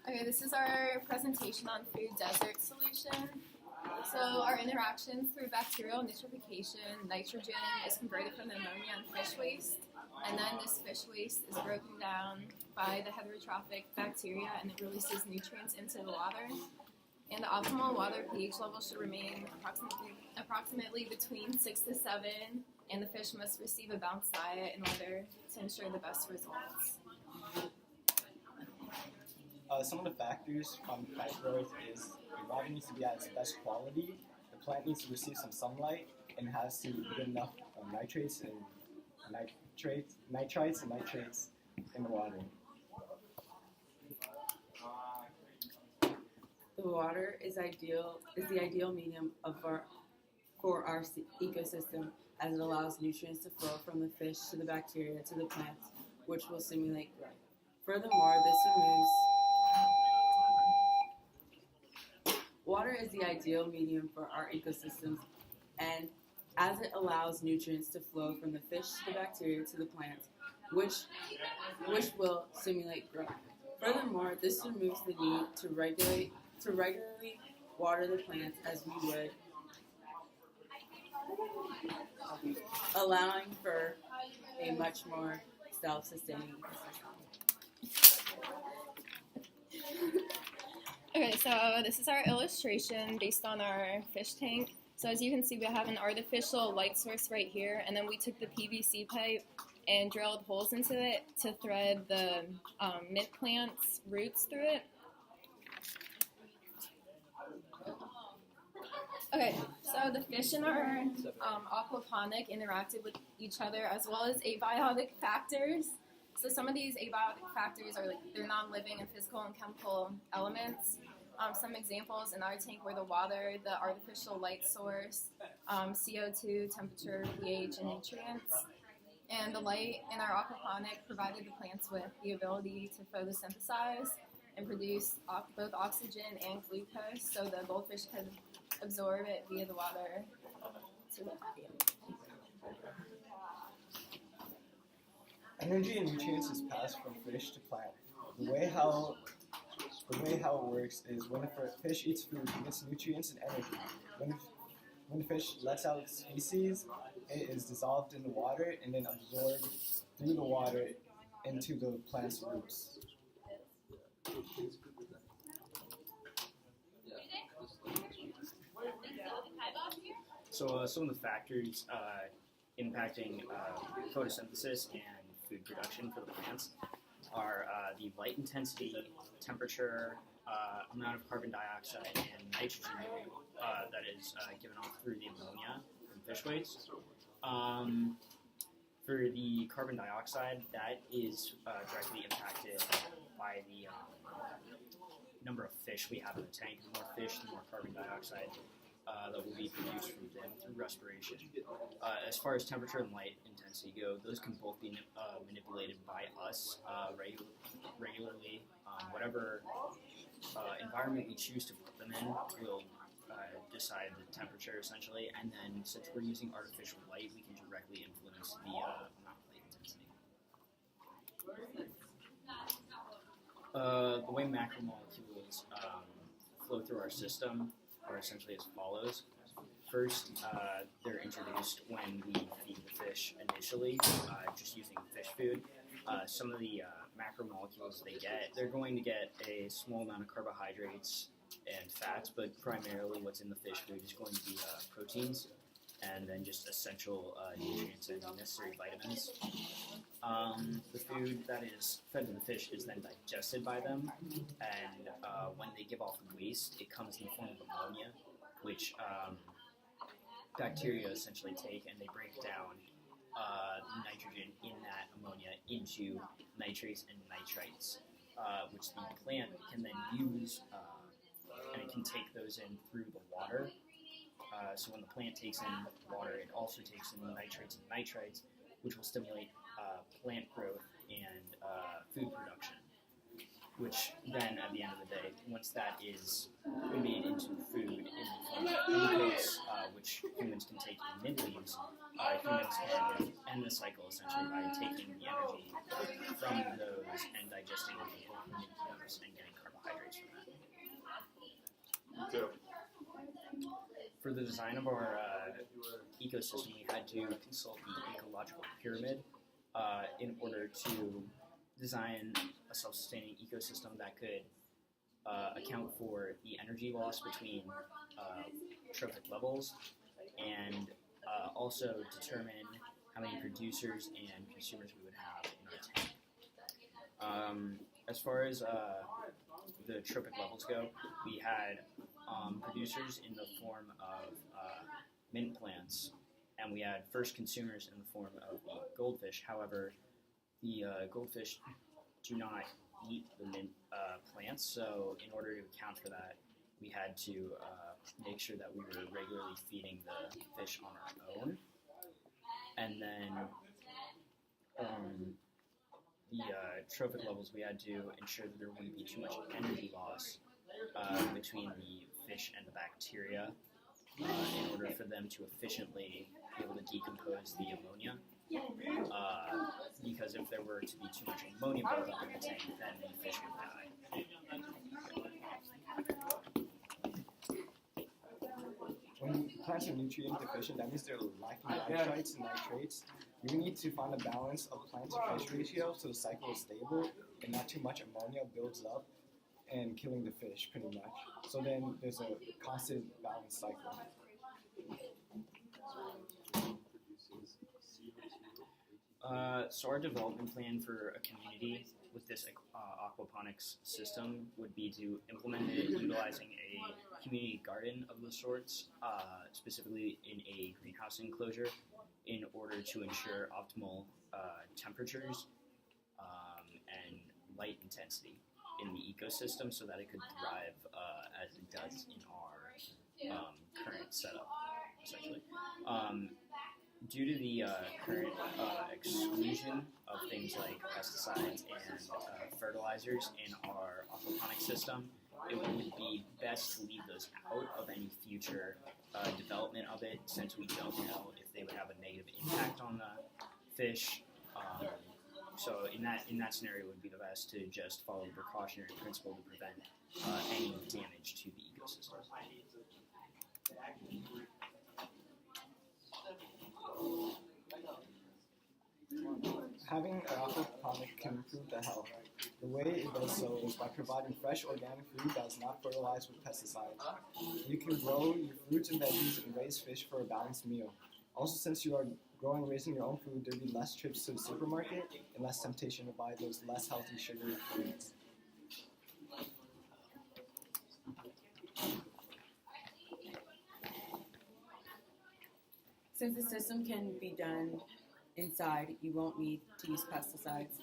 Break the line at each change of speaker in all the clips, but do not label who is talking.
Okay, this is our presentation on food desert solution. So our interactions through bacterial nitrification, nitrogen is converted from ammonia and fish waste, and then this fish waste is broken down by the heterotrophic bacteria and it releases nutrients into the water. And the optimal water pH level should remain approximately between 6 to 7, and the fish must receive a balanced diet in order to ensure the best results.
Some of the factors from plant growth is the water needs to be at its best quality, the plant needs to receive some sunlight, and has to get enough nitrites and nitrites in the water.
The water is the ideal medium for our ecosystem, as it allows nutrients to flow from the fish to the bacteria to the plants, which will stimulate growth. Furthermore, water is the ideal medium for our ecosystems, and as it allows nutrients to flow from the fish to the bacteria to the plants, which will stimulate growth. Furthermore, this removes the need to regularly water the plants as we would, allowing for a much more self-sustaining ecosystem.
Okay, so this is our illustration based on our fish tank. So as you can see, we have an artificial light source right here, and then we took the PVC pipe and drilled holes into it to thread the mint plant's roots through it. Okay, so the fish in our aquaponic interacted with each other as well as abiotic factors. So some of these abiotic factors are they're non-living and physical and chemical elements. Some examples in our tank were the water, the artificial light source, CO2, temperature, pH, and nutrients. And the light in our aquaponic provided the plants with the ability to photosynthesize and produce both oxygen and glucose, so the goldfish could absorb it via the water to the
Energy and nutrients is passed from fish to plant. The way how it works is when a fish eats food, it gets nutrients and energy. When the fish lets out its feces, it is dissolved in the water and then absorbed through the water into the plant's roots.
So some of the factors impacting photosynthesis and food production for the plants are the light intensity, temperature, amount of carbon dioxide, and nitrogen that is given off through the ammonia from fish waste. For the carbon dioxide, that is directly impacted by the number of fish we have in the tank. The more fish, the more carbon dioxide that will be produced from them through respiration. As far as temperature and light intensity go, those can both be manipulated by us regularly. Whatever environment we choose to put them in will decide the temperature essentially, and then since we're using artificial light, we can directly influence the amount of light intensity. The way macromolecules flow through our system are essentially as follows. First, they're introduced when we feed the fish initially, just using fish food. Some of the macromolecules they're going to get a small amount of carbohydrates and fats, but primarily what's in the fish food is going to be proteins and then just essential nutrients and necessary vitamins. The food that is fed to the fish is then digested by them, and when they give off waste, it comes in the form of ammonia, which bacteria essentially take and they break down nitrogen in that ammonia into nitrates and nitrites, which the plant can then use, and it can take those in through the water. So when the plant takes in water, it also takes in nitrates and nitrites, which will stimulate plant growth and food production, which then at the end of the day, once that is made into food in the form of glucose, which humans can take in mint leaves, humans can end the cycle essentially by taking the energy from those and digesting it into mint leaves and getting carbohydrates. For the design of our ecosystem, we had to consult the ecological pyramid in order to design a self-sustaining ecosystem that could account for the energy loss between trophic levels and also determine how many producers and consumers we would have in our tank. As far as the trophic levels go, we had producers in the form of mint plants, and we had first consumers in the form of the goldfish. However, the goldfish do not eat the mint plants, so in order to account for that, we had to make sure that we were regularly feeding the fish on our own. And then the trophic levels, we had to ensure that there wouldn't be too much energy loss between the fish and the bacteria in order for them to efficiently be able to decompose the ammonia. Because if there were to be too much ammonia buildup in the tank, then the fish would die.
When plants are nutrient deficient, that means they're lacking nitrites and nitrates. You need to find a balance of plant to fish ratio so the cycle is stable and not too much ammonia builds up and killing the fish pretty much. So then there's a constant balanced cycle.
So our development plan for a community with this aquaponics system would be to implement it utilizing a community garden of the sorts, specifically in a greenhouse enclosure, in order to ensure optimal temperatures and light intensity in the ecosystem so that it could thrive as it does in our current setup, essentially. Due to the current exclusion of things like pesticides and fertilizers in our aquaponics system, it would be best to leave those out of any future development of it, since we don't know if they would have a negative impact on the fish. So in that scenario, it would be the best to just follow the precautionary principle to prevent any damage to the ecosystem.
Having an aquaponic can improve the health. The way it does so is by providing fresh organic food that is not fertilized with pesticides. You can grow your fruits and veggies and raise fish for a balanced meal. Also, since you are growing and raising your own food, there will be less trips to the supermarket and less temptation to buy those less healthy sugary foods.
Since the system can be done inside, you won't need to use pesticides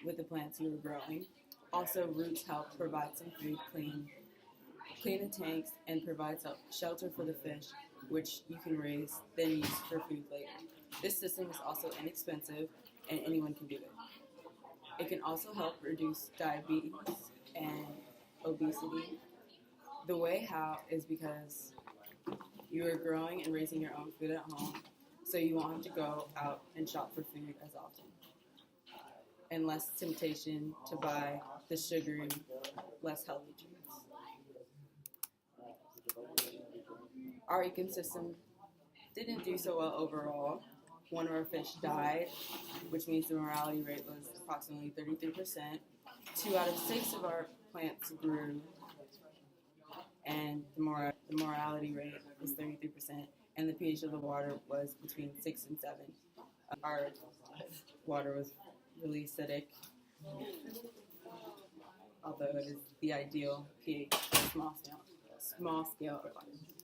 with the plants you are growing. Also, roots help provide some food, clean the tanks, and provide some shelter for the fish, which you can raise, then use for food later. This system is also inexpensive, and anyone can do it. It can also help reduce diabetes and obesity. The way how is because you are growing and raising your own food at home, so you won't have to go out and shop for food as often. And less temptation to buy the sugary, less healthy drinks. Our ecosystem didn't do so well overall. One of our fish died, which means the mortality rate was approximately 33%. 2 out of 6 of our plants grew, and the mortality rate was 33%, and the pH of the water was between 6 and 7. Our water was really acidic, although it is the ideal pH for small scale aquarium.